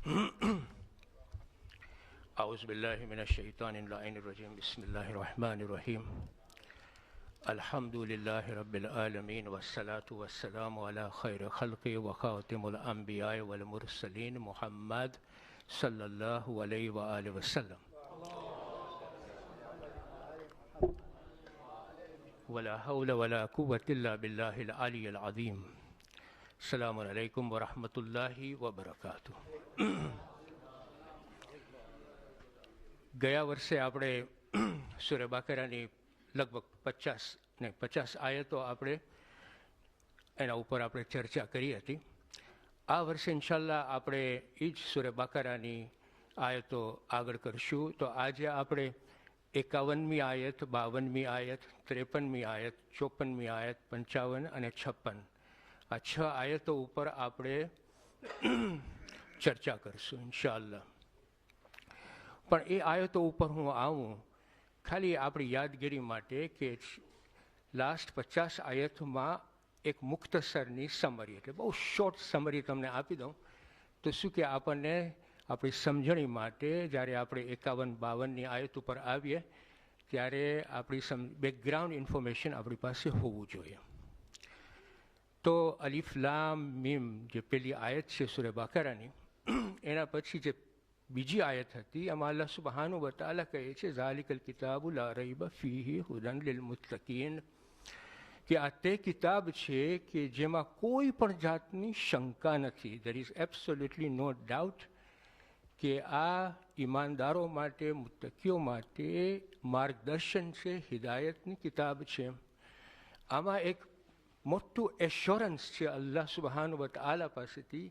أعوذ بالله من الشيطان اللعين الرجيم بسم الله الرحمن الرحيم الحمد لله رب العالمين والصلاة والسلام على خير خلقه وخاتم الأنبياء والمرسلين محمد صلى الله عليه وآله وسلم ولا حول ولا قوة إلا بالله العلي العظيم السلام عليكم ورحمة الله وبركاته. ગયા વર્ષે આપણે સૂરે બાકરાની લગભગ 50 આયતો આપણે એના ઉપર આપણે ચર્ચા કરી હતી. આ વર્ષે ઇન્શાલ્લાહ આપણે એ જ સૂરે બાકરાની આયતો આગળ કરશું. તો આજે આપણે 51મી આયત, 52મી આયત, 53મી આયત, 54મી આયત, 55 અને 56 આ 6 આયતો ઉપર આપણે ચર્ચા કરશું ઇન્શાલ્લાહ. પણ એ આયતો ઉપર હું આવું ખાલી આપણી યાદગીરી માટે કે લાસ્ટ 50 આયતમાં એક મુખ્તસરની સમરી, એટલે બહુ શોર્ટ સમરી તમને આપી દઉં તો શું કે આપણને આપણી સમજણી માટે જ્યારે આપણે 51-52ની આયત ઉપર આવીએ ત્યારે આપણી બેકગ્રાઉન્ડ ઇન્ફોર્મેશન આપણી પાસે હોવું જોઈએ. તો અલીફ લામ મીમ જે પેલી આયત છે સૂરે બાકરાની, એના પછી જે બીજી આયત હતી એમાં અલ્લાહ સુબ્હાનહુ વ તઆલા કહે છે ઝાલિકલ કિતાબુ લા રૈબ ફીહી હુદન લિલ મુત્તકીન, કે આ તે કિતાબ છે કે જેમાં કોઈ પણ જાતની શંકા નથી. There is absolutely no doubt કે આ ઈમાનદારો માટે, મુત્તકીઓ માટે માર્ગદર્શન છે, હિદાયતની કિતાબ છે. આમાં એક મોટું એશ્યોરન્સ છે અલ્લાહ સુબ્હાનહુ વ તઆલા પાસેથી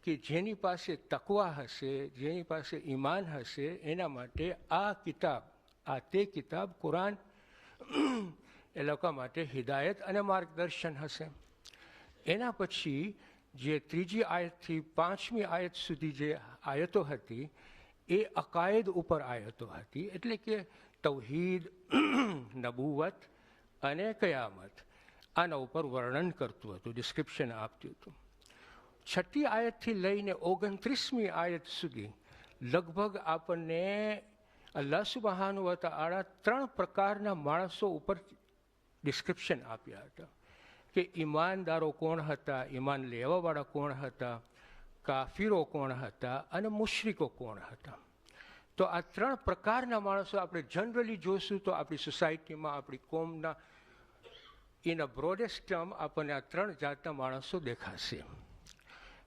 કે જેની પાસે તકવા હશે, જેની પાસે ઈમાન હશે, એના માટે આ કિતાબ, આ તે કિતાબ કુરાન એ લોકો માટે હિદાયત અને માર્ગદર્શન હશે. એના પછી જે 3જી આયતથી 5મી આયત સુધી જે આયતો હતી એ અકાયદ ઉપર આયતો હતી, એટલે કે તૌહીદ, નબુવત અને કયામત, આના ઉપર વર્ણન કરતું હતું, ડિસ્ક્રિપ્શન આપતું હતું. 6ઠ્ઠી આયતથી લઈને 29મી આયત સુધી લગભગ આપણને અલ્લાહ સુબ્હાનહુ વ તઆલા 3 પ્રકારના માણસો ઉપર ડિસ્ક્રિપ્શન આપ્યા હતા કે ઈમાનદારો કોણ હતા, ઈમાન લેવાવાળા કોણ હતા, કાફીરો કોણ હતા અને મુશ્રિકો કોણ હતા. તો આ 3 પ્રકારના માણસો આપણે જનરલી જોશું તો આપણી સોસાયટીમાં, આપણી કોમના ઇન અ બ્રોડેસ્ટ ટર્મ આપણને આ 3 જાતના માણસો દેખાશે.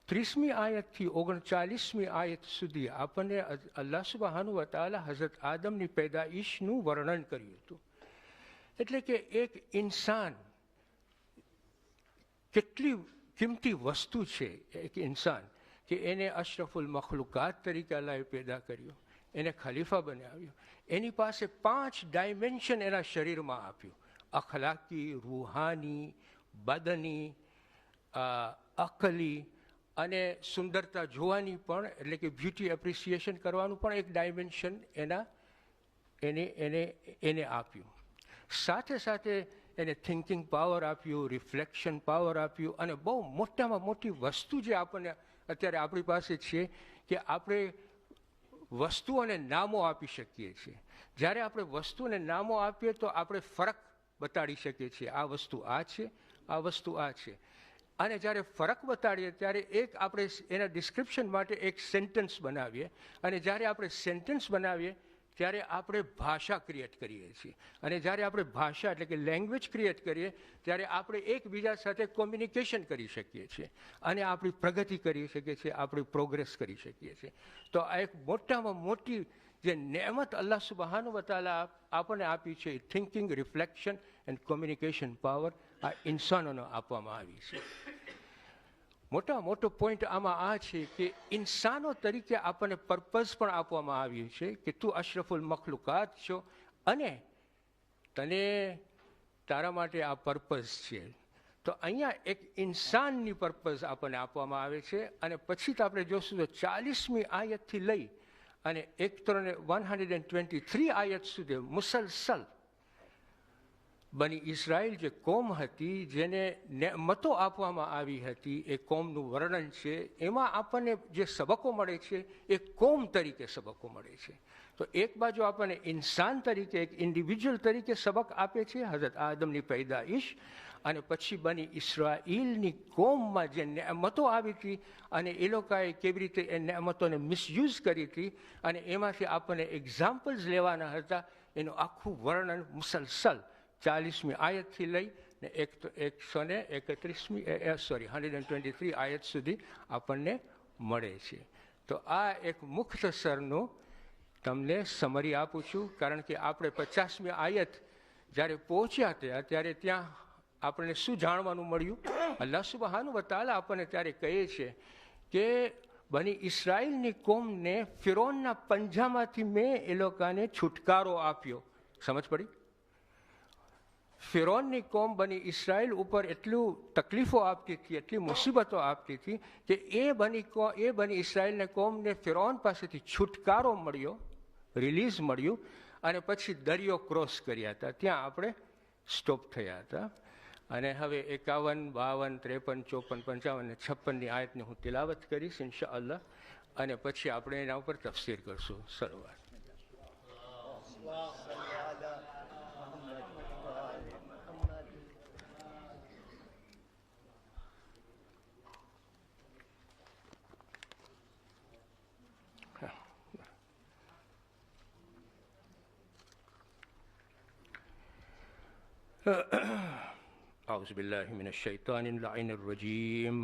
30મી આયતથી 39મી આયત સુધી આપણને અલ્લાહ સુબ્હાનહુ વ તઆલા હઝરત આદમની પેદાઈશનું વર્ણન કર્યું હતું. એટલે કે એક ઇન્સાન કેટલી કિંમતી વસ્તુ છે, એક ઇન્સાન કે એને અશરફુલ મખલુકાત તરીકે અલ્લાહે પેદા કર્યો, એને ખલીફા બનાવ્યો, એની પાસે 5 ડાયમેન્શન એના શરીરમાં આપ્યું: અખલાકી, રૂહાની, બદની, અકલી અને સુંદરતા જોવાની પણ, એટલે કે બ્યુટી એપ્રિસિએશન કરવાનું પણ એક ડાયમેન્શન એને આપ્યું. સાથે સાથે એને થિંકિંગ પાવર આપ્યું, રિફ્લેક્શન પાવર આપ્યું, અને બહુ મોટામાં મોટી વસ્તુ જે આપણને અત્યારે આપણી પાસે છે કે આપણે વસ્તુઓને નામો આપી શકીએ છીએ. જ્યારે આપણે વસ્તુઓને નામો આપીએ તો આપણે ફરક બતાડી શકીએ છીએ, આ વસ્તુ આ છે, આ વસ્તુ આ છે. અને જ્યારે ફરક બતાડીએ ત્યારે એક આપણે એના ડિસ્ક્રિપ્શન માટે એક સેન્ટેન્સ બનાવીએ, અને જ્યારે આપણે સેન્ટેન્સ બનાવીએ ત્યારે આપણે ભાષા ક્રિએટ કરીએ છીએ. અને જ્યારે આપણે ભાષા એટલે કે લેંગ્વેજ ક્રિએટ કરીએ ત્યારે આપણે એકબીજા સાથે કોમ્યુનિકેશન કરી શકીએ છીએ અને આપણી પ્રગતિ કરી શકીએ છીએ, આપણી પ્રોગ્રેસ કરી શકીએ છીએ. તો આ એક મોટામાં મોટી જે નેમત અલ્લાહ સુબ્હાનહુ વ તઆલા આપણને આપી છે, thinking, reflection and communication power આ ઇન્સાનોને આપવામાં આવી છે. મોટામાં મોટો પોઈન્ટ આમાં આ છે કે ઇન્સાનો તરીકે આપણને પર્પઝ પણ આપવામાં આવ્યું છે કે તું અશરફુલ મખલુકાત છો અને તને તારા માટે આ પર્પઝ છે. તો અહીંયા એક ઇન્સાનની પર્પઝ આપણને આપવામાં આવે છે. અને પછી તો આપણે જોશું તો 40મી આયતથી લઈ અને 123 આયત સુધી મુસલસલ બની ઇઝરાયલ જે કોમ હતી, જેને નેમતો આપવામાં આવી હતી, એ કોમનું વર્ણન છે. એમાં આપણને જે સબકો મળે છે એ કોમ તરીકે સબકો મળે છે. તો એક બાજુ આપણને ઇન્સાન તરીકે, એક ઇન્ડિવિજ્યુઅલ તરીકે સબક આપે છે હઝરત આદમની પૈદાઈશ, અને પછી બની ઇસ્રાઈલની કોમમાં જે નેમતો આવી હતી અને એ લોકોએ કેવી રીતે એ નેમતોને મિસયુઝ કરી હતી, અને એમાંથી આપણને એક્ઝામ્પલ્સ લેવાના હતા. એનું આખું વર્ણન મુસલસલ 40મી આયતથી લઈને 123 આયત સુધી આપણને મળે છે. તો આ એક મુખ્તસરનું તમને સમરી આપું છું, કારણ કે આપણે 50મી આયત જ્યારે પહોંચ્યા ત્યારે ત્યાં આપણને શું જાણવાનું મળ્યું? અલ્લાહ સુબહાનહુ વ તઆલા આપણને ત્યારે કહે છે કે બની ઇસ્રાઈલની કોમને ફિરૌનના પંજામાંથી મેં એ લોકોને છુટકારો આપ્યો. સમજ પડી? ફિરૌનની કોમ બની ઇસ્રાઈલ ઉપર એટલું તકલીફો આપતી હતી, એટલી મુસીબતો આપતી હતી કે એ બની ઇસ્રાઈલને કોમને ફિરૌન પાસેથી છુટકારો મળ્યો, રિલીઝ મળ્યું, અને પછી દરિયો ક્રોસ કર્યા હતા. ત્યાં આપણે સ્ટોપ થયા હતા. અને હવે 51, 52, 53, 54, 55 અને 56ની આયતની હું તિલાવત કરીશ ઇન્શાઅલ્લાહ, અને પછી આપણે એના ઉપર તફસીર કરશું. શરૂઆત. أعوذ بالله من الشيطان اللعين الرجيم.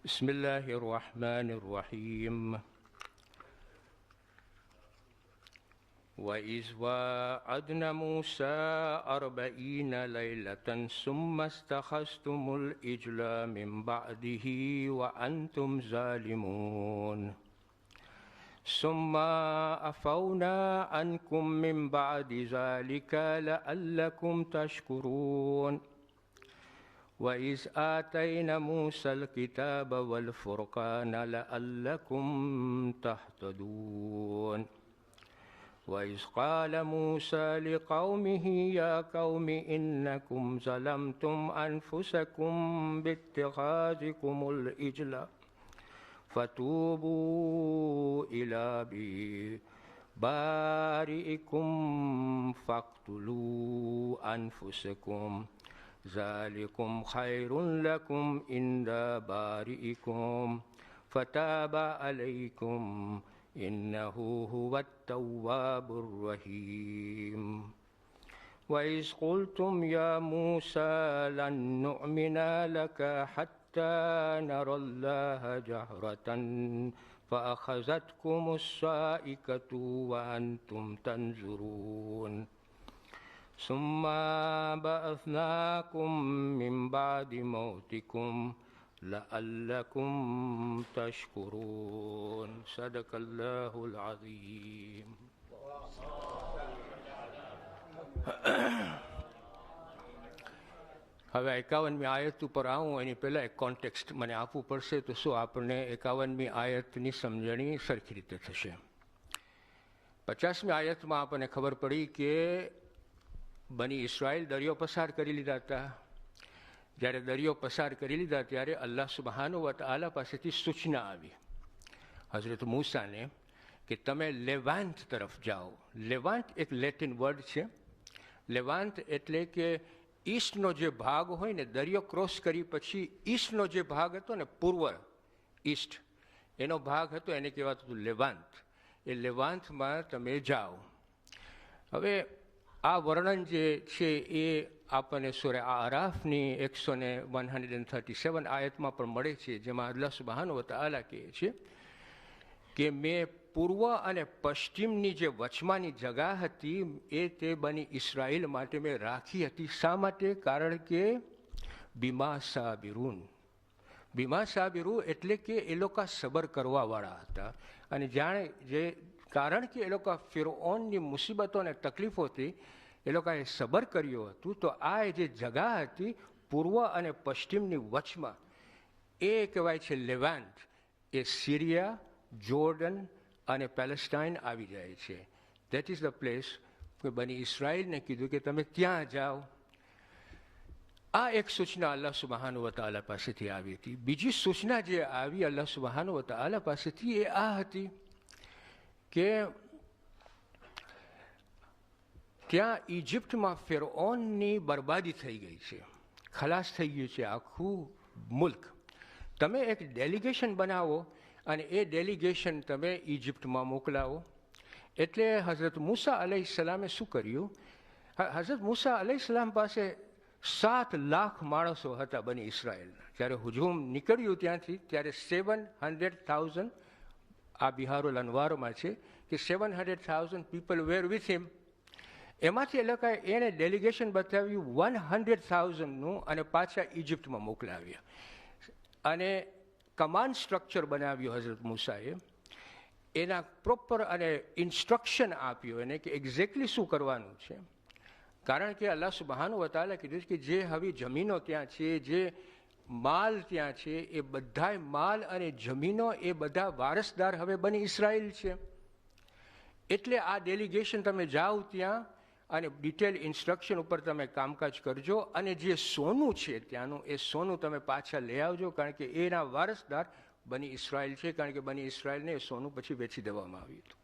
بسم الله الرحمن الرحيم. وإذ وعدنا موسى 40 ليلة ثم استخذتم العجل من بعده وأنتم ظالمون ثم عفونا عنكم من بعد ذلك لعلكم تشكرون وإذ آتينا موسى الكتاب والفرقان لعلكم تهتدون وإذ قال موسى لقومه يا قوم إنكم ظلمتم أنفسكم باتخاذكم العجل فتوبوا إلى بارئكم فاقتلوا أنفسكم ذلكم خير لكم عند بارئكم فتاب عليكم إنه هو التواب الرحيم وإذ قلتم يا موسى لن نؤمن لك حتى نرى الله جهرة فأخذتكم الصاعقة وأنتم تنظرون ثم بعثناكم من بعد موتكم لعلكم تشكرون صدق الله العظيم. હવે 51મી આયત ઉપર આવું એની પહેલાં એક કોન્ટેક્સ્ટ મને આપવું પડશે, તો શું આપણને 51મી આયતની સમજણી સરખી રીતે થશે. 50મી આયતમાં આપણને ખબર પડી કે બની ઇસ્રાઈલ દરિયો પસાર કરી લીધા હતા. જ્યારે દરિયો પસાર કરી લીધા ત્યારે અલ્લાહ સુબહાનહુ વ તઆલા પાસેથી સૂચના આવી હઝરત મૂસાને કે તમે લેવાન્ટ તરફ જાઓ. લેવાન્ટ એક લેટિન વર્ડ છે. લેવાન્ટ એટલે કે ઈસ્ટનો જે ભાગ હોય ને, દરિયો ક્રોસ કરી પછી ઈસ્ટનો જે ભાગ હતો ને, પૂર્વ ઈસ્ટ એનો ભાગ હતો, એને કહેવાતું હતું લેવાન્ટ. એ લેવાન્ટમાં તમે જાઓ. હવે આ વર્ણન જે છે એ આપણને સૂરે આરાફની 137 આયતમાં પણ મળે છે, જેમાં અલ્લાહ સુબહાનહુ વ તઆલા કહે છે કે મેં પૂર્વ અને પશ્ચિમની જે વચમાની જગા હતી એ તે બની ઇસ્રાઈલ માટે મેં રાખી હતી. શા માટે? કારણ કે બીમા સાબિરૂન એટલે કે એ લોકો સબર કરવાવાળા હતા. અને જાણે જે કારણ કે એ લોકો ફિરૌનની મુસીબતો અને તકલીફોથી એ લોકોએ સબર કર્યું હતું, તો આ જે જગા હતી પૂર્વ અને પશ્ચિમની વચમાં, એ કહેવાય છે લેવાન્ટ. એ સિરિયા, જોર્ડન અને પેલેસ્ટાઇન આવી જાય છે. દેટ ઇઝ ધ પ્લેસ બની ઇસરાયલને કીધું કે તમે ત્યાં જાઓ. આ એક સૂચના અલ્લાહ સુબહાનહુ વ તઆલા પાસેથી આવી હતી. બીજી સૂચના જે આવી અલ્લાહ સુબહાનહુ વ તઆલા પાસેથી એ આ હતી કે ત્યાં ઇજિપ્તમાં ફિરૌનની બરબાદી થઈ ગઈ છે, ખલાસ થઈ ગયું છે આખું મુલ્ક. તમે એક ડેલિગેશન બનાવો અને એ ડેલિગેશન તમે ઇજિપ્તમાં મોકલાવો. એટલે હઝરત મૂસા અલૈહિસ્સલામે શું કર્યું? હઝરત મૂસા અલૈહિસ્સલામ પાસે 7 લાખ માણસો હતા બની ઇસરાયલના. જ્યારે હુજુમ નીકળ્યું ત્યાંથી ત્યારે 700,000, આ બિહારુલ અનવારમાં છે કે 700,000 પીપલ વેર વિથ હિમ. એમાંથી એ લોકોએ એને ડેલિગેશન બતાવ્યું 100,000નું અને પાછા ઇજિપ્તમાં મોકલાવ્યા. અને કમાન્ડ સ્ટ્રક્ચર બનાવ્યું હઝરત મૂસાએ, એના પ્રોપર અને ઇન્સ્ટ્રક્શન આપ્યું એને કે એક્ઝેક્ટલી શું કરવાનું છે. કારણ કે અલ્લાહ સુબહાનહુ વ તઆલા કીધું કે જે હવે જમીનો ત્યાં છે, જે માલ ત્યાં છે, એ બધાય માલ અને જમીનો એ બધા વારસદાર હવે બની ઇસરાયલ છે. એટલે આ ડેલિગેશન તમે જાઓ ત્યાં અને ડિટેલ ઇન્સ્ટ્રક્શન ઉપર તમે કામકાજ કરજો અને જે સોનું છે ત્યાંનું એ સોનું તમે પાછા લઈ આવજો, કારણ કે એના વારસદાર બની ઇસરાયલ છે. કારણ કે બની ઇસરાયલને એ સોનું પછી વેચી દેવામાં આવ્યું હતું.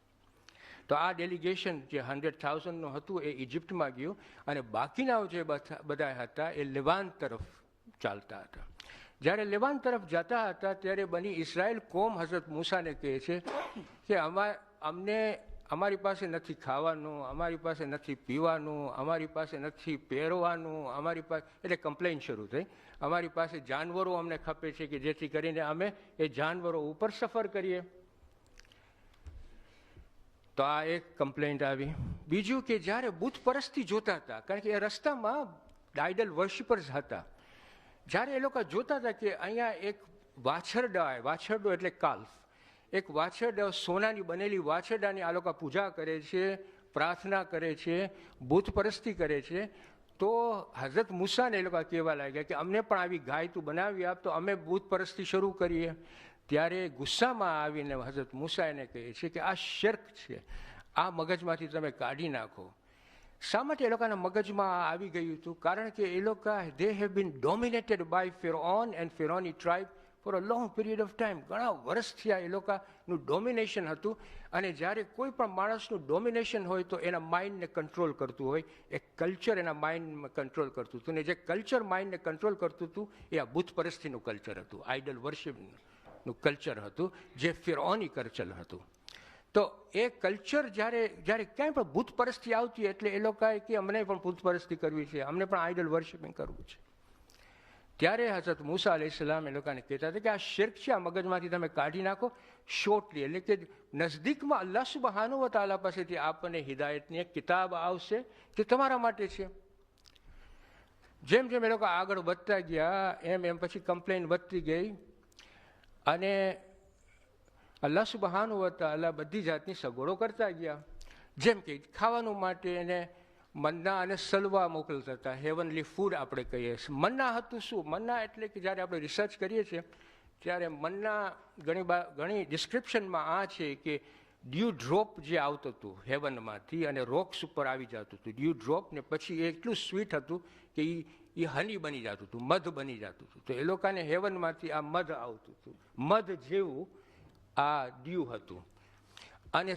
તો આ ડેલિગેશન જે 100,000નું હતું એ ઇજિપ્તમાં ગયું અને બાકીના જે બધા હતા એ લેવાન્ટ તરફ ચાલતા હતા. જ્યારે લેવાન્ટ તરફ જતા હતા ત્યારે બની ઇસરાયલ કોમ હઝરત મૂસાને કહે છે કે અમારી પાસે નથી ખાવાનું, અમારી પાસે નથી પીવાનું, અમારી પાસે નથી પહેરવાનું, અમારી પાસે, એટલે કમ્પ્લેન શરૂ થઈ, અમારી પાસે જાનવરો અમને ખપે છે કે જેથી કરીને અમે એ જાનવરો ઉપર સફર કરીએ. તો આ એક કમ્પ્લેન્ટ આવી. બીજું કે જ્યારે બુત પરસ્તી જોતા હતા, કારણ કે એ રસ્તામાં આઇડલ વર્શિપર્સ હતા, જ્યારે એ લોકો જોતા હતા કે અહીંયા એક વાછરડો એટલે કાલ્ફ, એક વાછરડા, સોનાની બનેલી વાછરડાની આ લોકો પૂજા કરે છે, પ્રાર્થના કરે છે, બુત પરસ્તી કરે છે. તો હઝરત મૂસાને એ લોકો કહેવા લાગ્યા કે અમને પણ આવી ગાય તું બનાવી આપ તો અમે બુત પરસ્તી શરૂ કરીએ. ત્યારે ગુસ્સામાં આવીને હઝરત મૂસા એને કહે છે કે આ શિર્ક છે, આ મગજમાંથી તમે કાઢી નાખો. શા માટે એ લોકોના મગજમાં આવી ગયું હતું? કારણ કે એ લોકો they have been dominated by ફિરૌન and ફિરૌની tribe for a long period of time. ઘણા વર્ષથી આ એ લોકોનું ડોમિનેશન હતું. અને જ્યારે કોઈ પણ માણસનું ડોમિનેશન હોય તો એના માઇન્ડને કંટ્રોલ કરતું હોય, એક કલ્ચર એના માઇન્ડમાં કંટ્રોલ કરતું હતું. ને જે કલ્ચર માઇન્ડને કંટ્રોલ કરતું હતું એ આ બુત પરસ્તીનું કલ્ચર હતું, આઇડલ વર્શિપનું કલ્ચર હતું, જે ફિરૌની કલ્ચર હતું. તો એ કલ્ચર જ્યારે ક્યાંય પણ બુત પરસ્તી આવતી એટલે એ લોકોએ કે અમને પણ બુત પરસ્તી કરવી છે, અમને પણ આઇડલ વર્શિપિંગ કરવું છે. ત્યારે હઝરત મૂસા અલૈહિસ્સલામ એ લોકોને કહેતા હતા કે આ શિર્ક છે, આ મગજમાંથી તમે કાઢી નાખો શોર્ટલી. એટલે કે નજદીકમાં અલ્લાહ સુબહાનહુ વ તઆલા પાસેથી આપણને હિદાયતની એક કિતાબ આવશે જે તમારા માટે છે. જેમ જેમ એ લોકો આગળ વધતા ગયા એમ પછી કમ્પ્લેન વધતી ગઈ અને અલ્લાહ સુબહાનહુ વ તઆલા બધી જાતની સગવડો કરતા ગયા. જેમ કે ખાવાનું માટે એને મન્ના અને સલવા મોકલતા હતા, હેવનલી ફૂડ આપણે કહીએ. મન્ના હતું શું? મન્ના એટલે કે જ્યારે આપણે રિસર્ચ કરીએ છીએ ત્યારે મન્ના ઘણી ડિસ્ક્રિપ્શનમાં આ છે કે ડ્યુ ડ્રોપ જે આવતું હતું હેવનમાંથી અને રોક્સ ઉપર આવી જતું હતું ડ્યુ ડ્રોપ, ને પછી એ એટલું સ્વીટ હતું કે એ હની બની જતું હતું, મધ બની જતું હતું. તો એ લોકોને હેવનમાંથી આ મધ આવતું હતું, મધ જેવું આ ડ્યુ હતું. અને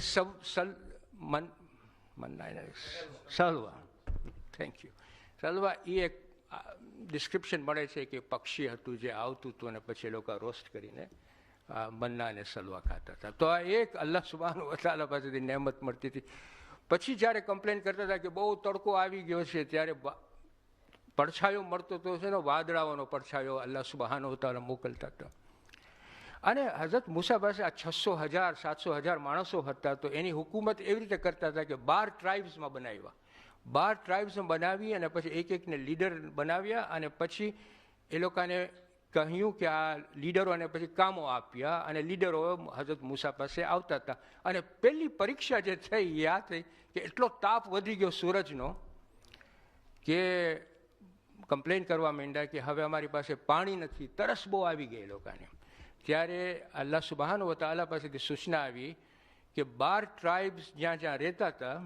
સલવા, થેન્ક યુ, સલવા એ એક ડિસ્ક્રિપ્શન મળે છે કે પક્ષી હતું જે આવતું હતું અને પછી એ લોકો રોસ્ટ કરીને મન્ના અને સલવા ખાતા હતા. તો આ એક અલ્લાહ સુબહાનહુ વ તઆલા પાસેથી નેમત મળતી હતી. પછી જ્યારે કમ્પ્લેન કરતા હતા કે બહુ તડકો આવી ગયો છે ત્યારે પડછાયો મળતો તો છે ને, વાદળાઓનો પડછાયો અલ્લાહ સુબહાનહુ વ તઆલા મોકલતા હતા. અને હઝરત મૂસા પાસે આ 600,000 700,000 માણસો હતા. તો એની હુકુમત એવી રીતે કરતા હતા કે 12 ટ્રાઇબ્સમાં બનાવ્યા, 12 ટ્રાઇબ્સમાં બનાવી અને પછી એક એકને લીડર બનાવ્યા અને પછી એ લોકોને કહ્યું કે આ લીડરોને પછી કામો આપ્યા અને લીડરો હઝરત મૂસા પાસે આવતા હતા. અને પહેલી પરીક્ષા જે થઈ એ આ થઈ કે એટલો તાપ વધી ગયો સૂરજનો કે કમ્પ્લેન કરવા માંડ્યા કે હવે અમારી પાસે પાણી નથી, તરસ બહુ આવી ગઈ એ લોકોને. ત્યારે અલ્લાહ સુબહાનહુ વ તઆલા પાસેથી સૂચના આવી કે 12 ટ્રાઇબ્સ જ્યાં રહેતા હતા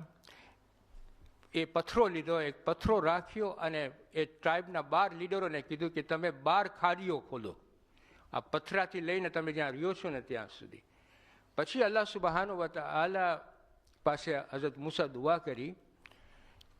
એ પથ્થરો લીધો, એક પથ્થરો રાખ્યો અને એ ટ્રાઇબના 12 લીડરોને કીધું કે તમે 12 ખાડીઓ ખોદો, આ પથ્થરાથી લઈને તમે જ્યાં રહ્યો છો ને ત્યાં સુધી. પછી અલ્લાહ સુબહાનહુ વ તઆલા પાસે હઝરત મૂસા દુઆ કરી,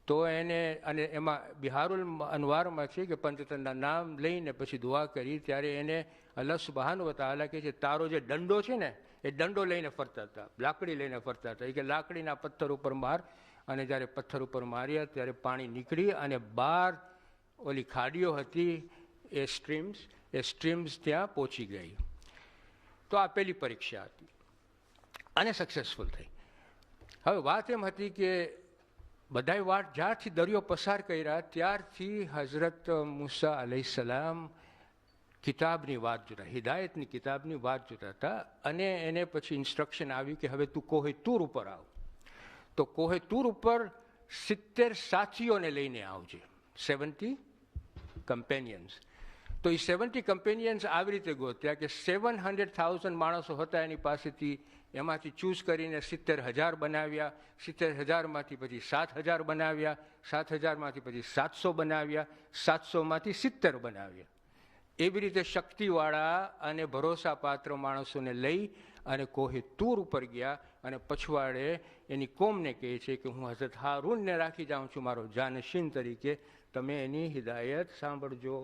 તો એને, અને એમાં બિહારુલ અનવારમાં છે કે પંચતનના નામ લઈને પછી દુઆ કરી, ત્યારે એને અલ્લાહ સુબહાનહુ વ તઆલા કહે છે તારો જે દંડો છે ને એ દંડો લઈને ફરતા હતા, લાકડી લઈને ફરતા હતા. એ કે લાકડીના પથ્થર ઉપર માર, અને જ્યારે પથ્થર ઉપર માર્યા ત્યારે પાણી નીકળી અને 12 ઓલી ખાડીઓ હતી એ સ્ટ્રીમ્સ ત્યાં પહોંચી ગઈ. તો આ પહેલી પરીક્ષા હતી અને સક્સેસફુલ થઈ. હવે વાત એમ હતી કે બધાય વાત જ્યારથી દરિયો પસાર કર્યા ત્યારથી હઝરત મૂસા અલૈહિસ્સલામ કિતાબની વાત જોતા, હિદાયતની કિતાબની વાત જોતા હતા. અને એને પછી ઇન્સ્ટ્રક્શન આવ્યું કે હવે તું કોહે તૂર ઉપર આવ. તો કોહે તૂર ઉપર 70 સાથીઓને લઈને આવજે, 70 કમ્પેનિયન્સ. તો એ 70 કમ્પેનિયન્સ આવી રીતે ગોત્યા કે 700,000 માણસો હતા એની પાસેથી, એમાંથી ચૂઝ કરીને 70,000 બનાવ્યા, 70,000માંથી પછી 7,000 બનાવ્યા, 7,000માંથી પછી 700 બનાવ્યા, 700માંથી 70 બનાવ્યા. એવી રીતે શક્તિવાળા અને ભરોસાપાત્ર માણસોને લઈ અને કોહે તૂર ઉપર ગયા. અને પછવાડે એની કોમને કહે છે કે હું હઝરત હારૂનને રાખી જાઉં છું મારો જાનશીન તરીકે, તમે એની હિદાયત સાંભળજો.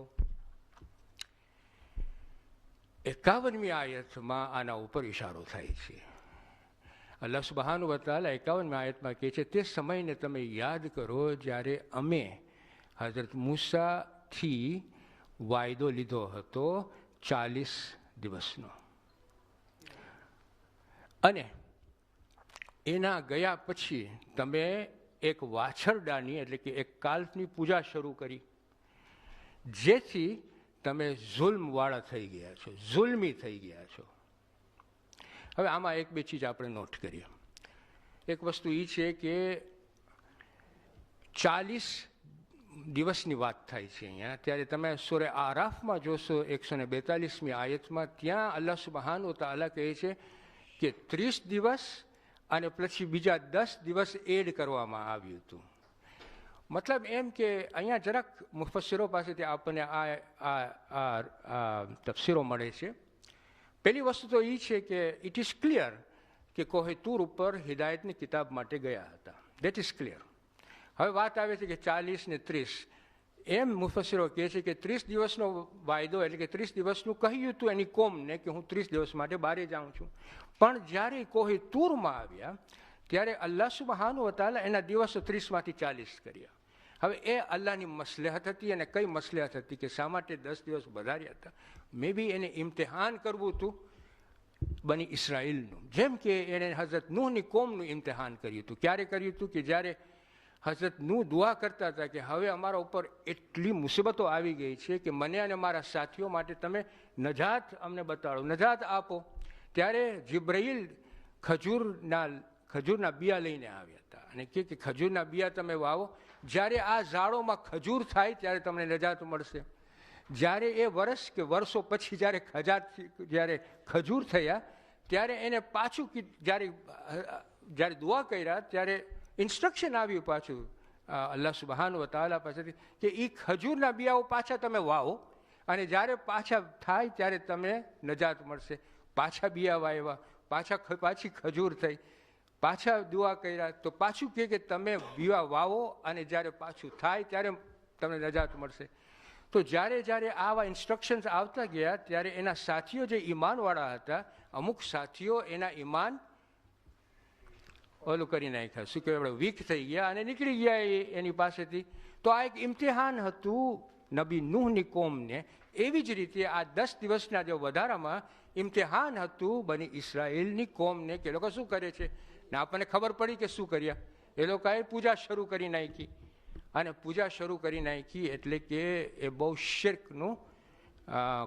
51મી આયતમાં આના ઉપર ઇશારો થાય છે. અલ્લાહ સુબહાનહુ વ તઆલા 51મી આયતમાં કહે છે તે સમયને તમે યાદ કરો જ્યારે અમે હઝરત મૂસાથી વાયદો લીધો હતો 40 દિવસનો, અને એના ગયા પછી તમે એક વાછરડાની એટલે કે એક કાલ્ફની પૂજા શરૂ કરી, જેથી તમે ઝુલ્મવાળા થઈ ગયા છો, ઝુલ્મી થઈ ગયા છો. હવે આમાં એક બે ચીજ આપણે નોટ કરીએ. એક વસ્તુ એ છે કે 40 દિવસની વાત થાય છે અહીંયા, ત્યારે તમે સૂરે આરાફમાં જોશો 142મી આયતમાં, ત્યાં અલ્લાહ સુબહાનહુ વ તઆલા કહે છે કે 30 દિવસ અને પછી બીજા 10 દિવસ એડ કરવામાં આવ્યું હતું. મતલબ એમ કે અહીંયા જરાક મુફસ્સિરો પાસેથી આપણને આ તફસીરો મળે છે. પહેલી વસ્તુ તો એ છે કે ઇટ ઇઝ ક્લિયર કે કોહે તૂર ઉપર હિદાયતની કિતાબ માટે ગયા હતા, દેટ ઇઝ ક્લિયર. હવે વાત આવે છે કે 40 ને 30, એમ મુફસ્સિરો કહે છે કે 30 દિવસનો વાયદો એટલે કે 30 દિવસનું કહ્યું હતું એની કોમને કે હું 30 દિવસ માટે બહારે જાઉં છું. પણ જ્યારે કોહે તૂરમાં આવ્યા ત્યારે અલ્લાહ સુબહાનહુ વ તઆલા એના દિવસો 30માંથી 40 કર્યા. હવે એ અલ્લાહની મસલહત હતી. અને કઈ મસલહત હતી કે શા માટે 10 દિવસ વધાર્યા હતા? મે બી એને ઇમ્તિહાન કરવું હતું બની ઇસરાઈલનું, જેમ કે એણે હઝરત નૂહની કોમનું ઇમ્તિહાન કર્યું હતું. ક્યારે કર્યું હતું? કે જ્યારે હઝરત નૂહ દુઆ કરતા હતા કે હવે અમારા ઉપર એટલી મુસીબતો આવી ગઈ છે કે મને અને મારા સાથીઓ માટે તમે નજાત અમને બતાડો, નજાત આપો. ત્યારે જિબ્રાઈલ ખજૂરના બિયા લઈને આવ્યા હતા અને કે ખજૂરના બિયા તમે વાવો, જ્યારે આ ઝાડોમાં ખજૂર થાય ત્યારે તમને નજાત મળશે. જ્યારે એ વર્ષ કે વર્ષો પછી જ્યારે ખજૂર થયા ત્યારે એને પાછું જ્યારે દુઆ કર્યા ત્યારે ઇન્સ્ટ્રક્શન આવ્યું પાછું અલ્લાહ સુબહાનહુ વ તઆલા પાસેથી કે એ ખજૂરના બિયાઓ પાછા તમે વાવો અને જ્યારે પાછા થાય ત્યારે તમને નજાત મળશે. પાછા બિયા વાવ્યા, પાછી ખજૂર થઈ, પાછા દુઆ કર્યા તો પાછું કહે કે તમે બિયા વાવો અને જ્યારે પાછું થાય ત્યારે તમને નજાત મળશે. તો જ્યારે આવા ઇન્સ્ટ્રક્શન્સ આવતા ગયા ત્યારે એના સાથીઓ જે ઈમાનવાળા હતા, અમુક સાથીઓ એના ઈમાન ઓલું કરી નાખ્યા, શું કહેવાય, વીક થઈ ગયા અને નીકળી ગયા એની પાસેથી. તો આ એક ઇમ્તિહાન હતું નબી નૂહની કોમને. એવી જ રીતે આ 10 દિવસના જે વધારામાં ઇમ્તિહાન હતું બની ઇસરાઈલની કોમને કે એ લોકો શું કરે છે. ને આપણને ખબર પડી કે શું કર્યા. એ લોકોએ પૂજા શરૂ કરી નાખી. અને પૂજા શરૂ કરી નાખી એટલે કે એ બહુ શિર્કનું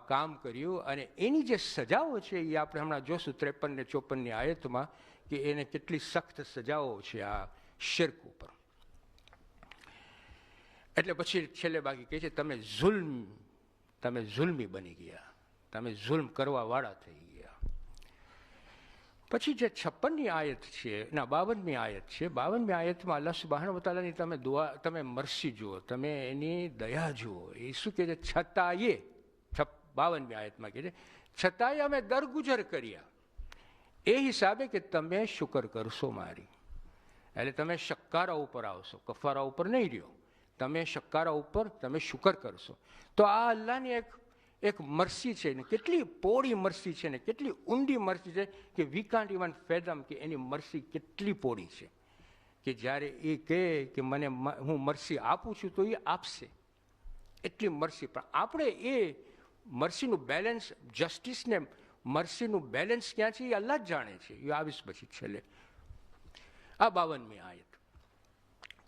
કામ કર્યું. અને એની જે સજાઓ છે એ આપણે હમણાં જોશું 53 ને 54ની આયતમાં કે એને કેટલી સખ્ત સજાઓ છે આ શિર્ક ઉપર. એટલે પછી છેલ્લે બાકી કહે છે તમે ઝુલ્મી બની ગયા, તમે ઝુલ્મ કરવાવાળા થઈ ગયા. પછી જે 56મી આયત છે ના 52મી આયત છે, 52મી આયતમાં અલ્લાહ સુબ્હાનહુ વ તઆલાની તમે દુઆ, તમે મરસી જુઓ, તમે એની દયા જુઓ. એ શું કહે છે? છતાંય 52મી આયતમાં કહે છે છતાંય અમે દરગુજર કર્યા એ હિસાબે કે તમે શુકર કરશો મારી. એટલે તમે શક્કારા ઉપર આવશો, કફારા ઉપર નહીં રહ્યો, તમે શક્કારા ઉપર તમે શુકર કરશો. તો આ અલ્લાહની એક મરસી છે ને, કેટલી પોળી મરસી છે ને, કેટલી ઊંડી મરસી છે કે વી કાન્ટ ઇવન ફેધમ કે એની મરસી કેટલી પોળી છે. કે જ્યારે એ કહે કે મને હું મરસી આપું છું તો એ આપશે, એટલી મરસી. પણ આપણે એ મરસીનું બેલેન્સ, જસ્ટિસને મરસીનું બેલેન્સ ક્યાં છે એ અલ્લાહ જ જાણે છે. એ આવીશ પછી છેલ્લે. આ 52મી આયત.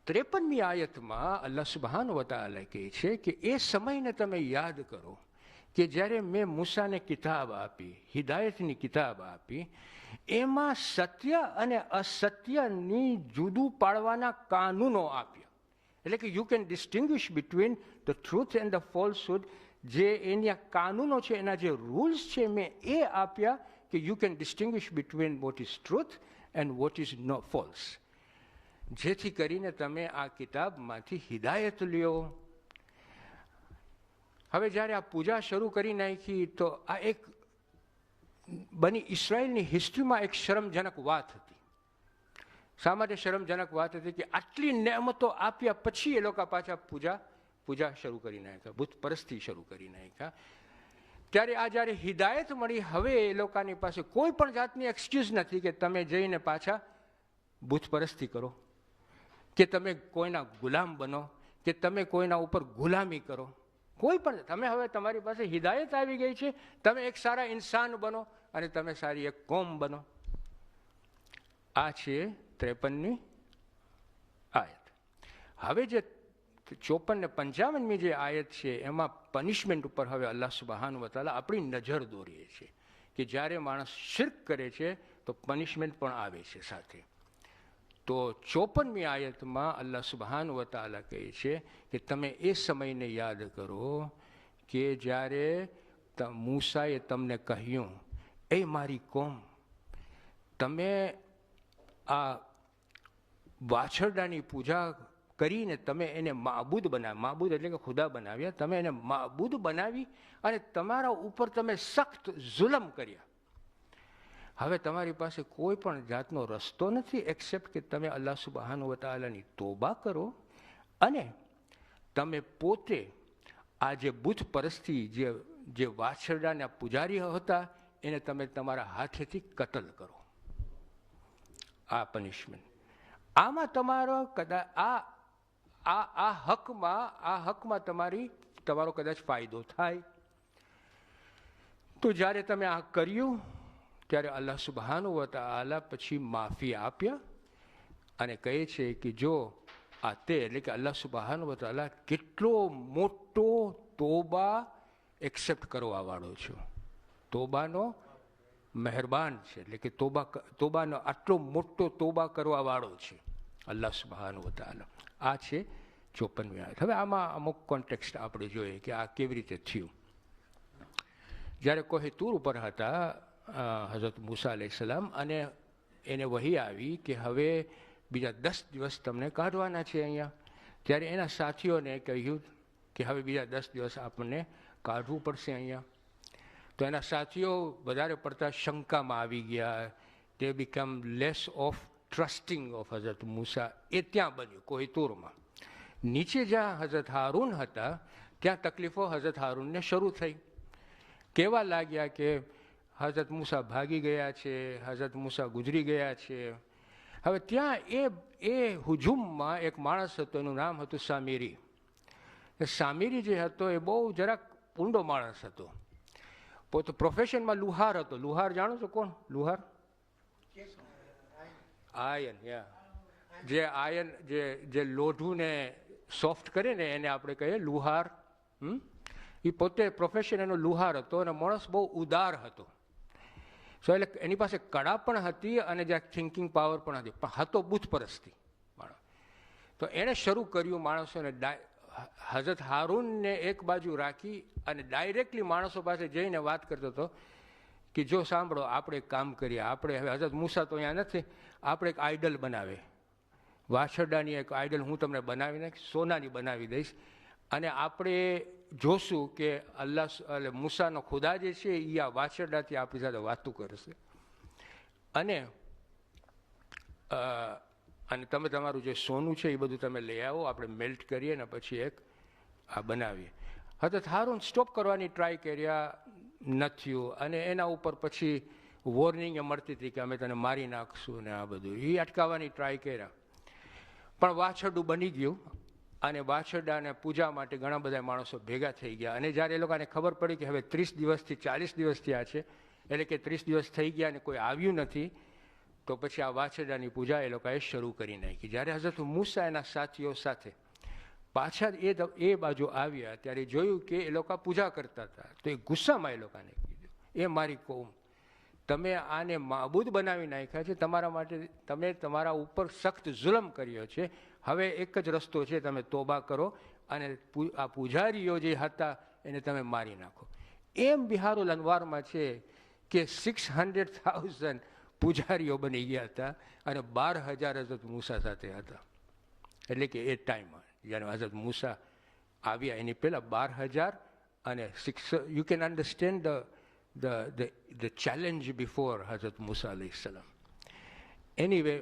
53મી આયતમાં અલ્લાહ સુબ્હાનહુ વ તઆલા કહે છે કે એ સમયને તમે યાદ કરો કે જ્યારે મેં મૂસાને કિતાબ આપી, હિદાયતની કિતાબ આપી, એમાં સત્ય અને અસત્યની જુદું પાડવાના કાનૂનો આપ્યા. એટલે કે you can distinguish between the truth and the ફોલ્સહુડ. જે એના કાનૂનો છે, એના જે રૂલ્સ છે, મેં એ આપ્યા કે you can distinguish between what is truth and what is no false. જેથી કરીને તમે આ કિતાબમાંથી હિદાયત લ્યો. હવે જ્યારે આ પૂજા શરૂ કરી નાખી તો આ એક બની ઇસરાયલની હિસ્ટ્રીમાં એક શરમજનક વાત હતી. શા માટે શરમજનક વાત હતી? કે આટલી નેમતો આપ્યા પછી એ લોકો પાછા પૂજા શરૂ કરી નાખ્યા, બુત પરસ્તી શરૂ કરી નાખ્યા. ત્યારે આ જ્યારે હિદાયત મળી, હવે એ લોકોની પાસે કોઈ પણ જાતની એક્સક્યુઝ નથી કે તમે જઈને પાછા બુત પરસ્તી કરો, કે તમે કોઈના ગુલામ બનો, કે તમે કોઈના ઉપર ગુલામી કરો. કોઈ પણ, તમે હવે તમારી પાસે હિદાયત આવી ગઈ છે, તમે એક સારા ઇન્સાન બનો અને તમે સારી એક કોમ બનો. આ છે 53મી આયત. હવે જે 54 ને 55મી જે આયત છે એમાં પનિશમેન્ટ ઉપર હવે અલ્લાહ સુબ્હાનહુ વ તઆલા આપણી નજર દોરીએ છે કે જ્યારે માણસ શિર્ક કરે છે તો પનિશમેન્ટ પણ આવે છે સાથે. તો 54મી આયતમાં અલ્લાહ સુબ્હાનહુ વ તઆલા કહે છે કે તમે એ સમયને યાદ કરો કે જ્યારે મૂસાએ તમને કહ્યું, એ મારી કોમ, તમે આ વાછરડાની પૂજા કરીને તમે એને માબૂદ બનાવ્યા, માબૂદ એટલે કે ખુદા બનાવ્યા, તમે એને માબૂદ બનાવી અને તમારા ઉપર તમે સખ્ત જુલમ કર્યા. હવે તમારી પાસે કોઈ પણ જાતનો રસ્તો નથી એક્સેપ્ટ કે તમે અલ્લાહ સુબ્હાનહુ વ તઆલાની તોબા કરો અને તમે પોતે આ જે બુત પરસ્તી, જે વાછરડાના પૂજારી હતા, એને તમે તમારા હાથેથી કતલ કરો. આ પનિશમેન્ટ. આમાં તમારો કદાચ આ હકમાં તમારો કદાચ ફાયદો થાય. તો જ્યારે તમે આ કર્યું ત્યારે અલ્લાહ સુબ્હાનહુ વ તઆલા પછી માફી આપ્યા અને કહે છે કે જો આ તે, એટલે કે અલ્લાહ સુબ્હાનહુ વ તઆલા કેટલો મોટો તોબા એક્સેપ્ટ કરવાવાળો છે, તોબાનો મહેરબાન છે. એટલે કે તોબાનો આટલો મોટો તોબા કરવાવાળો છે અલ્લાહ સુબ્હાનહુ વ તઆલા. આ છે 54મી આયત. હવે આમાં અમુક કોન્ટેક્સ્ટ આપણે જોઈએ કે આ કેવી રીતે થયું. જ્યારે કોહે તૂર ઉપર હતા હઝરત મૂસા અલૈહિસ્સલામ, અને એને વહી આવી કે હવે બીજા 10 દિવસ તમને કાઢવાના છે અહીંયા. ત્યારે એના સાથીઓને કહ્યું કે હવે બીજા 10 દિવસ આપણને કાઢવું પડશે અહીંયા. તો એના સાથીઓ વધારે પડતા શંકામાં આવી ગયા. તે become less of trusting of હઝરત મૂસા. એ ત્યાં બન્યું કોહિતૂરમાં. નીચે જ્યાં હઝરત હારૂન હતા ત્યાં તકલીફો હઝરત હારૂનને શરૂ થઈ. કહેવા લાગ્યા કે હઝરત મૂસા ભાગી ગયા છે, હઝરત મૂસા ગુજરી ગયા છે. હવે ત્યાં એ હુજુમમાં એક માણસ હતો, એનું નામ હતું સામીરી. સામીરી જે હતો એ બહુ જરાક ઊંડો માણસ હતો. પોતે પ્રોફેશનમાં લુહાર હતો. લુહાર જાણો છો કોણ? લુહાર આયન, જે આયન જે લોઢુને સોફ્ટ કરે ને એને આપણે કહીએ લુહાર. એ પોતે પ્રોફેશન એનો લુહાર હતો અને માણસ બહુ ઉદાર હતો. સો એટલે એની પાસે કળા પણ હતી અને જ્યાં થિંકિંગ પાવર પણ હતી, પણ હતો બુત પરસ્તી માણસ. તો એણે શરૂ કર્યું માણસોને, હઝરત હારૂનને એક બાજુ રાખી અને ડાયરેક્ટલી માણસો પાસે જઈને વાત કરતો હતો કે જો સાંભળો, આપણે એક કામ કરીએ, આપણે હવે હઝરત મૂસા તો અહીંયા નથી, આપણે એક આઈડલ બનાવે, વાછરડાની એક આઈડલ હું તમને બનાવીને સોનાની બનાવી દઈશ, અને આપણે જોશું કે અલ્લાહ એટલે મૂસાનો ખુદા જે છે એ આ વાછરડાથી આપણી સાથે વાતું કરશે, અને તમે તમારું જે સોનું છે એ બધું તમે લઈ આવો, આપણે મેલ્ટ કરીએ ને પછી એક આ બનાવીએ. હઝરત હારૂન સ્ટોપ કરવાની ટ્રાય કર્યા, નથી, અને એના ઉપર પછી વોર્નિંગ એ મળતી હતી કે અમે તને મારી નાખશું ને આ બધું, એ અટકાવવાની ટ્રાય કર્યા, પણ વાછરડું બની ગયું. અને વાછરડાને પૂજા માટે ઘણા બધા માણસો ભેગા થઈ ગયા, અને જ્યારે એ લોકોને ખબર પડી કે હવે 30 દિવસથી 40 દિવસ થયા છે, એટલે કે 30 દિવસ થઈ ગયા અને કોઈ આવ્યું નથી, તો પછી આ વાછરડાની પૂજા એ લોકોએ શરૂ કરી નાખી. જ્યારે હઝરત મૂસા એના સાથીઓ સાથે પાછા એ બાજુ આવ્યા ત્યારે જોયું કે એ લોકો પૂજા કરતા હતા, તો એ ગુસ્સામાં એ લોકોને કીધું, એ મારી કૌમ, તમે આને માબૂદ બનાવી નાખ્યા છે, તમારા માટે તમે તમારા ઉપર સખ્ત જુલમ કર્યો છે, હવે એક જ રસ્તો છે, તમે તોબા કરો અને આ પૂજારીઓ જે હતા એને તમે મારી નાખો. એમ બિહારુલ અનવારમાં છે કે 600,000 પૂજારીઓ બની ગયા હતા અને 12,000 હઝરત મૂસા સાથે હતા. એટલે કે એ ટાઈમમાં જ્યારે હઝરત મૂસા આવ્યા એની પહેલાં 12,000 અને 6, you can understand the challenge before હઝરત મૂસા અલૈહિ સલામ. એનીવે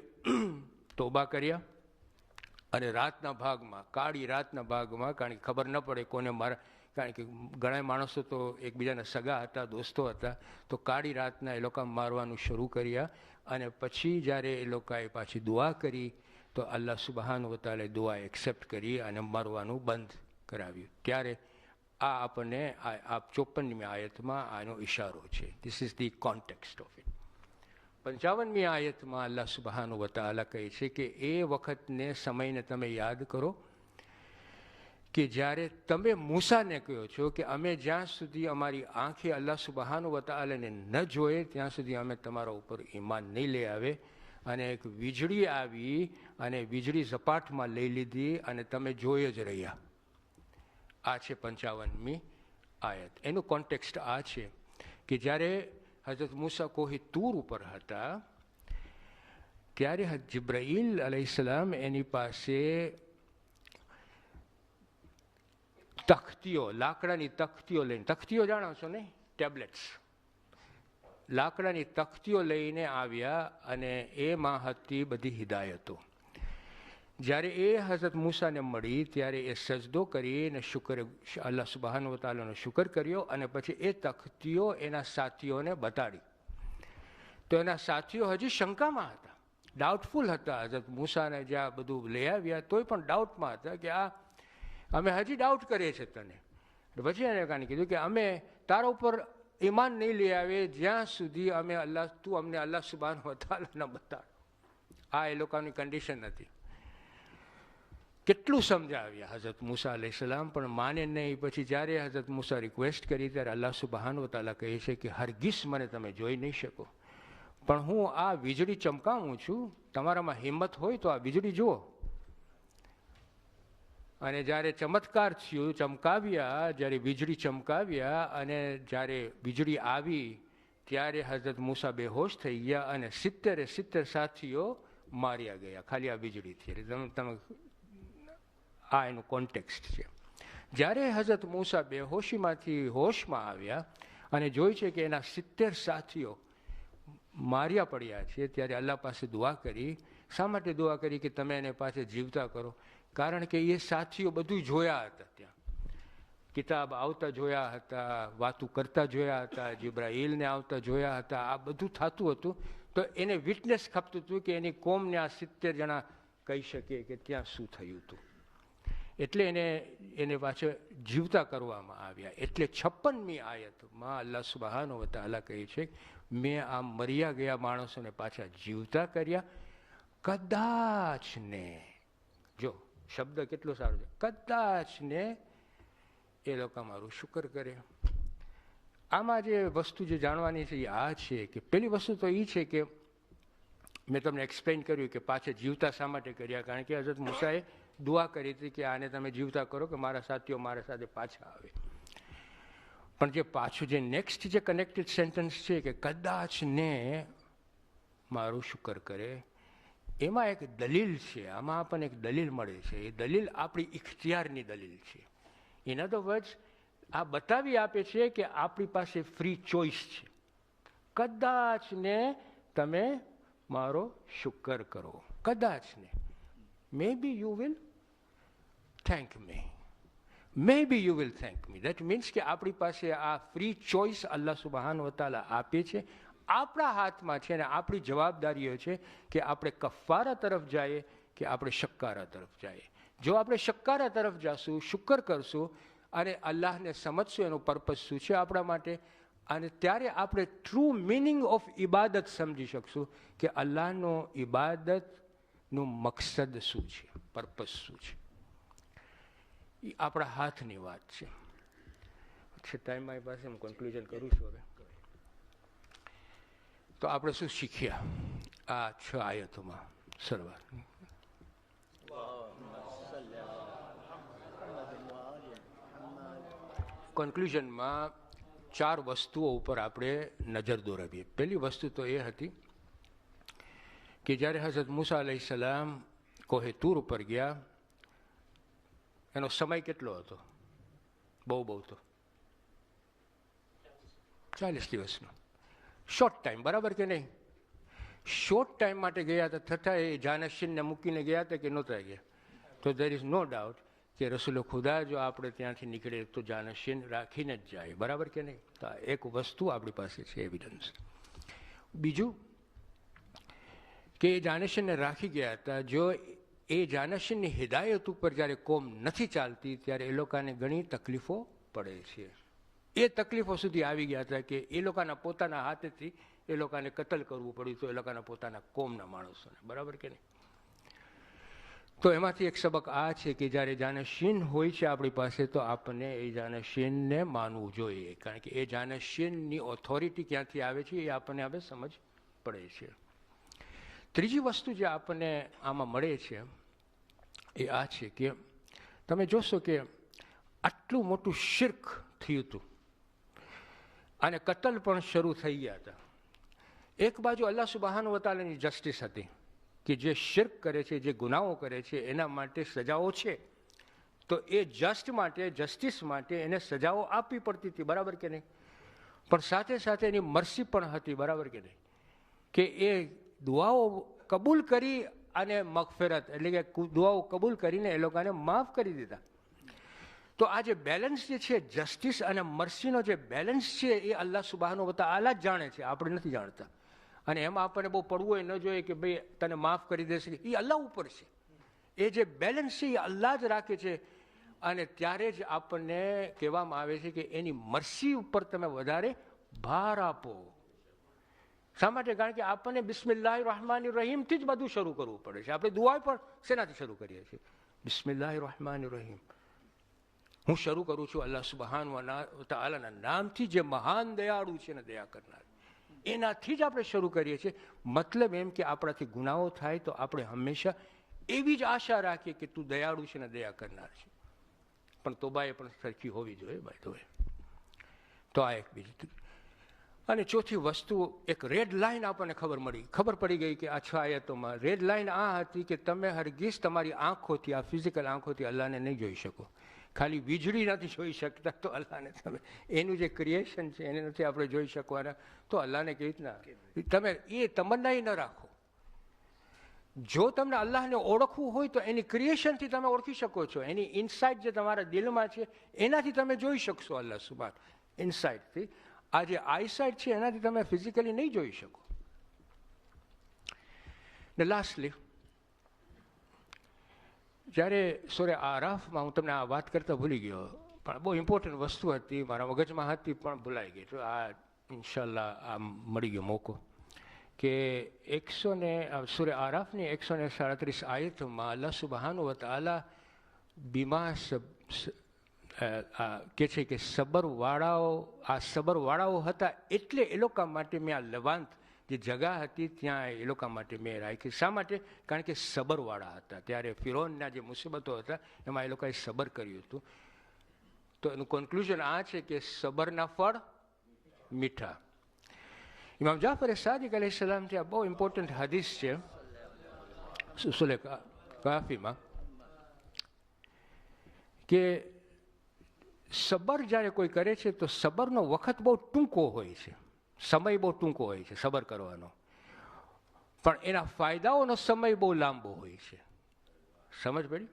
તોબા કર્યા, અને રાતના ભાગમાં, કાળી રાતના ભાગમાં, કારણ કે ખબર ન પડે કોને મારા, કારણ કે ઘણા માણસો તો એકબીજાના સગા હતા, દોસ્તો હતા, તો કાળી રાતના એ લોકો મારવાનું શરૂ કર્યા. અને પછી જ્યારે એ લોકોએ પાછી દુઆ કરી તો અલ્લાહ સુબહાનહુ વ તઆલા દુઆ એક્સેપ્ટ કરી અને મારવાનું બંધ કરાવ્યું. ત્યારે આ આપણને આ 54મી આયતમાં આનો ઇશારો છે. This is the context of it. 55મી આયતમાં અલ્લાહ સુબહાનહુ વ તઆલા કહે છે કે એ વખતને સમયને તમે યાદ કરો કે જ્યારે તમે મૂસાને કહો છો કે અમે જ્યાં સુધી અમારી આંખે અલ્લાહ સુબહાનહુ વ તઆલાને ન જોઈએ ત્યાં સુધી અમે તમારા ઉપર ઈમાન નહીં લઈ આવે, અને એક વીજળી આવી અને વીજળી ઝપાટમાં લઈ લીધી અને તમે જોઈ જ રહ્યા. આ છે 55મી આયત. એનું કોન્ટેક્સ્ટ આ છે કે જ્યારે હઝરત મૂસા કોહી તૂર ઉપર હતા ત્યારે જિબ્રાઈલ અલૈહિસ્સલામ એની પાસે તખ્તીઓ, લાકડાની તખ્તીઓ લઈને, તખ્તીઓ જાણો છો ને, ટેબ્લેટ્સ, લાકડાની તખ્તીઓ લઈને આવ્યા, અને એમાં હતી બધી હિદાયતો. જ્યારે એ હઝરત મૂસાને મળી ત્યારે એ સજદો કરીને અલ્લાહ સુબહાનહુ વ તઆલાનો શુકર કર્યો, અને પછી એ તખ્તીઓ એના સાથીઓને બતાડી. તો એના સાથીઓ હજી શંકામાં હતા, ડાઉટફુલ હતા. હઝરત મૂસાને જ્યાં બધું લઈ આવ્યા તોય પણ ડાઉટમાં હતા કે આ અમે હજી ડાઉટ કરીએ છીએ તને. પછી એને કાને કીધું કે અમે તારા ઉપર ઈમાન નહીં લઈ આવે જ્યાં સુધી તું અમને અલ્લાહ સુબહાનહુ વ તઆલાને બતાડ. આ એ લોકોની કન્ડિશન હતી. કેટલું સમજાવ્યા હઝરત મૂસા અલૈહિસ્સલામ, પણ માને નહીં. પછી જ્યારે હઝરત મૂસા રિક્વેસ્ટ કરી ત્યારે અલ્લાહ સુબહાનહુ વ તઆલા કહે છે કે હરગીઝ મને તમે જોઈ નહીં શકો, પણ હું આ વીજળી ચમકાવું છું, તમારામાં હિંમત હોય તો આ વીજળી જુઓ. અને જ્યારે ચમત્કાર થયું, ચમકાવ્યા, જ્યારે વીજળી ચમકાવ્યા અને જ્યારે વીજળી આવી ત્યારે હઝરત મૂસા બેહોશ થઈ ગયા અને 70 સાથીઓ માર્યા ગયા ખાલી આ વીજળીથી. એટલે તમે આ એનું કોન્ટેક્સ્ટ છે. જ્યારે હઝરત મૂસા બેહોશીમાંથી હોશમાં આવ્યા અને જોઈ છે કે એના 70 સાથીઓ માર્યા પડ્યા છે, ત્યારે અલ્લાહ પાસે દુઆ કરી. શા માટે દુઆ કરી? કે તમે એને પાસે જીવતા કરો. કારણ કે એ સાથીઓ બધું જોયા હતા, ત્યાં કિતાબ આવતા જોયા હતા, વાતું કરતા જોયા હતા, જિબ્રાઈલને આવતા જોયા હતા, આ બધું થતું હતું. તો એને વિટનેસ ખપતું હતું કે એની કોમને આ 70 જણા કહી શકે કે ત્યાં શું થયું હતું. એટલે એને પાછળ જીવતા કરવામાં આવ્યા. એટલે 56મી આયતમાં અલ્લાહ સુબહાનહુ વ તઆલા કહે છે મેં આ મર્યા ગયા માણસોને પાછા જીવતા કર્યા, કદાચ ને, જો શબ્દ કેટલો સારો છે, કદાચ ને એ લોકો મારું શુકર કરે. આમાં જે વસ્તુ જે જાણવાની છે એ આ છે કે પહેલી વસ્તુ તો એ છે કે મેં તમને એક્સપ્લેન કર્યું કે પાછા જીવતા શા માટે કર્યા. કારણ કે હઝરત મૂસાએ દુઆ કરી હતી કે આને તમે જીવતા કરો કે મારા સાથીઓ મારા સાથે પાછા આવે. પણ જે પાછું જે નેક્સ્ટ જે કનેક્ટેડ સેન્ટેન્સ છે કે કદાચ ને મારું શુકર કરે, એમાં એક દલીલ છે. આમાં આપણને એક દલીલ મળે છે. એ દલીલ આપણી ઇખ્તિયારની દલીલ છે. ઇન અધર વર્ડ્સ, આ બતાવી આપે છે કે આપણી પાસે ફ્રી ચોઇસ છે. કદાચ ને તમે મારો શુકર કરો, કદાચ ને, મે બી you will thank me, May B you will thank me. That means કે આપણી પાસે આ ફ્રી ચોઇસ અલ્લાહ સુબહાન વ તઆલા આપે છે. આપણા હાથમાં છે, અને આપણી જવાબદારીઓ છે કે આપણે કફારા તરફ જઈએ કે આપણે શક્કારા તરફ જઈએ. જો આપણે શક્કારા તરફ જશું, શુકર કરશું અને અલ્લાહને સમજશું એનો પર્પઝ શું છે આપણા માટે, અને ત્યારે આપણે ટ્રુ મિનિંગ ઓફ ઇબાદત સમજી શકશું કે અલ્લાહનો ઇબાદતનું મકસદ શું છે, પર્પઝ શું છે. એ આપણા હાથની વાત છે. ટાઈમ મારી પાસે, હું કન્ક્લુઝન કરું છું હવે. તો આપણે શું શીખ્યા આ 6 આયતોમાં? શરૂઆત કન્ક્લુઝનમાં 4 વસ્તુઓ ઉપર આપણે નજર દોરાવીએ. પહેલી વસ્તુ તો એ હતી કે જ્યારે હઝરત મૂસા અલૈહિસ્સલામ કોહે તૂર ઉપર ગયા, એનો સમય કેટલો હતો? બહુ તો 40 દિવસનો. શોર્ટ ટાઈમ, બરાબર કે નહીં? શોર્ટ ટાઈમ માટે ગયા હતા, છતાં એ જાનશીનને મૂકીને ગયા હતા કે નહોતા ગયા? તો દેર ઇઝ નો ડાઉટ કે રસૂલ ખુદા જો આપણે ત્યાંથી નીકળે તો જાનશીન રાખીને જ જાય, બરાબર કે નહીં? તો એક વસ્તુ આપણી પાસે છે, એવિડન્સ. બીજું કે એ જાનશીનને રાખી ગયા હતા. જો એ જાનશીનની હિદાયત ઉપર જ્યારે કોમ નથી ચાલતી ત્યારે એ લોકોને ઘણી તકલીફો પડે છે. એ તકલીફો સુધી આવી ગયા હતા કે એ લોકોના પોતાના હાથેથી એ લોકોને કતલ કરવું પડ્યું તો એ લોકોના પોતાના કોમના માણસોને, બરાબર કે નહીં? તો એમાંથી એક સબક આ છે કે જ્યારે જાનશીન હોય છે આપણી પાસે તો આપણને એ જાનશીનને માનવું જોઈએ, કારણ કે એ જાનશીનની ઓથોરિટી ક્યાંથી આવે છે એ આપણને હવે સમજ પડે છે. ત્રીજી વસ્તુ જે આપણને આમાં મળે છે એ આ છે કે તમે જોશો કે આટલું મોટું શિર્ક થયું હતું અને કતલ પણ શરૂ થઈ ગયા હતા. એક બાજુ અલ્લાહ સુબહાન વ તઆલાની જસ્ટિસ હતી કે જે શિર્ક કરે છે, જે ગુનાઓ કરે છે એના માટે સજાઓ છે, તો એ જસ્ટિસ માટે એને સજાઓ આપવી પડતી હતી, બરાબર કે નહીં? પણ સાથે સાથે એની મરસી પણ હતી, બરાબર કે નહીં? કે એ દુઆઓ કબૂલ કરી અને મગફિરત એટલે કે દુઆઓ કબૂલ કરીને એ લોકોને માફ કરી દીધા. તો આ જે બેલેન્સ જે છે, જસ્ટિસ અને મર્સીનો જે બેલેન્સ છે એ અલ્લાહ સુબહાનહુ વ તઆલા જ જાણે છે, આપણે નથી જાણતા. અને એમાં આપણને બહુ પડવું ન જોઈએ કે ભાઈ તને માફ કરી દેશે, એ અલ્લાહ ઉપર છે. એ જે બેલેન્સ છે એ અલ્લાહ જ રાખે છે. અને ત્યારે જ આપણને કહેવામાં આવે છે કે એની મરસી ઉપર તમે વધારે ભાર આપો. શા માટે? કારણ કે આપણને બિસ્મિલ્લાહિર રહેમાનિર રહીમથી જ બધું શરૂ કરવું પડે છે. આપણે દુઆ પણ શેનાથી શરૂ કરીએ છીએ? બિસ્મિલ્લાહિર રહેમાનિર રહીમ. હું શરૂ કરું છું અલ્લાહ સુબહાન વ તઆલાના નામથી, જે મહાન દયાળુ છે ને દયા કરનાર, એનાથી જ આપણે શરૂ કરીએ છીએ. મતલબ એમ કે આપણાથી ગુનાઓ થાય તો આપણે હંમેશા એવી જ આશા રાખીએ કે તું દયાળુ છે ને દયા કરનાર છે. પણ તોબાએ પણ સરખી હોવી જોઈએ ભાઈ. તો આ એક બીજી. અને ચોથી વસ્તુ, એક રેડ લાઇન આપણને ખબર પડી ગઈ કે આ 6 આયતોમાં રેડ લાઇન આ હતી કે તમે હરગીઝ તમારી આંખોથી, આ ફિઝિકલ આંખોથી અલ્લાહને નહીં જોઈ શકો. ખાલી વીજળી નથી જોઈ શકતા તો અલ્લાહને તમે, એનું જે ક્રિએશન છે એને નથી આપણે જોઈ શકવાના, તો અલ્લાહને કેવી રીતના તમે એ તમન્નાઈ ન રાખો. જો તમને અલ્લાહને ઓળખવું હોય તો એની ક્રિએશનથી તમે ઓળખી શકો છો. એની ઇનસાઇડ જે તમારા દિલમાં છે એનાથી તમે જોઈ શકશો અલ્લાહ સુબહાન, ઇનસાઇડથી. આ જે આઈસાઇડ છે એનાથી તમે ફિઝિકલી નહીં જોઈ શકો. ને લાસ્ટલી, જ્યારે સૂરે આરાફમાં, હું તમને આ વાત કરતા ભૂલી ગયો, પણ બહુ ઇમ્પોર્ટન્ટ વસ્તુ હતી, મારા મગજમાં હતી પણ ભૂલાઈ ગઈ. તો આ ઇન્શાલ્લાહ આ મળી ગયો મોકો કે સૂરે આરાફની 137 આયતમાં અલ્લાહ સુબહાનહુ વ તઆલા બીમા કે છે કે સબરવાળાઓ હતા એટલે એ લોકો માટે મેં આ લવાંત જે જગા હતી ત્યાં એ લોકો માટે મેં રાખી. શા માટે? કારણ કે સબરવાળા હતા. ત્યારે ફિરૌનના જે મુસીબતો હતા એમાં એ લોકોએ સબર કર્યું હતું. તો એનું કન્ક્લુઝન આ છે કે સબરના ફળ મીઠા. ઇમામ જાફર સાદિક અલૈહિસ્સલામથી આ બહુ ઇમ્પોર્ટન્ટ હદીસ છે ઉસૂલ કાફીમાં, કે સબર જ્યારે કોઈ કરે છે તો સબરનો વખત બહુ ટૂંકો હોય છે, સમય બહુ ટૂંકો હોય છે સબર કરવાનો, પણ એના ફાયદાઓનો સમય બહુ લાંબો હોય છે. સમજ પડી?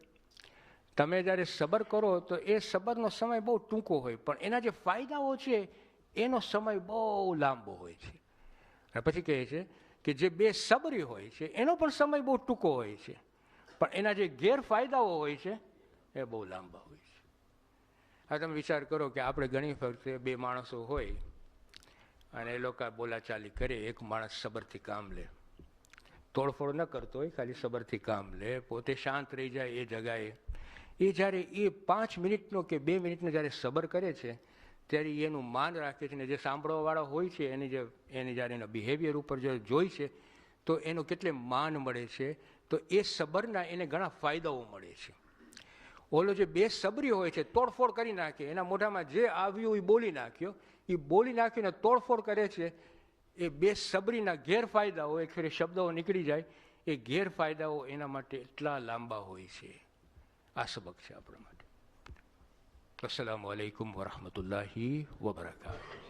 તમે જ્યારે સબર કરો તો એ સબરનો સમય બહુ ટૂંકો હોય, પણ એના જે ફાયદાઓ છે એનો સમય બહુ લાંબો હોય છે. અને પછી કહે છે કે જે બે સબરી હોય છે એનો પણ સમય બહુ ટૂંકો હોય છે, પણ એના જે ગેરફાયદાઓ હોય છે એ બહુ લાંબા હોય છે. હવે તમે વિચાર કરો કે આપણે ઘણી વખતે બે માણસો હોય અને એ લોકો બોલાચાલી કરે, એક માણસ સબરથી કામ લે, તોડફોડ ન કરતો હોય, ખાલી સબરથી કામ લે, પોતે શાંત રહી જાય એ જગાએ. એ જ્યારે એ 5 મિનિટનો કે 2 મિનિટનો જ્યારે સબર કરે છે ત્યારે એનું માન રાખે છે, ને જે સાંભળવાવાળા હોય છે એની જ્યારે એના બિહેવિયર ઉપર જો જોઈ છે તો એનું કેટલે માન મળે છે. તો એ સબરના એને ઘણા ફાયદાઓ મળે છે. ઓલો જે બે સબરી હોય છે તોડફોડ કરી નાખે, એના મોઢામાં જે આવ્યું એ બોલી નાખ્યો ને તોડફોડ કરે છે. એ બે સબરીના ગેરફાયદાઓ, એક ફેરે શબ્દો નીકળી જાય, એ ગેરફાયદાઓ એના માટે એટલા લાંબા હોય છે. આ સબક છે આપણા માટે. અસ્સલામુ અલૈકુમ વરહમતુલ્લાહિ વબરકાતુહુ.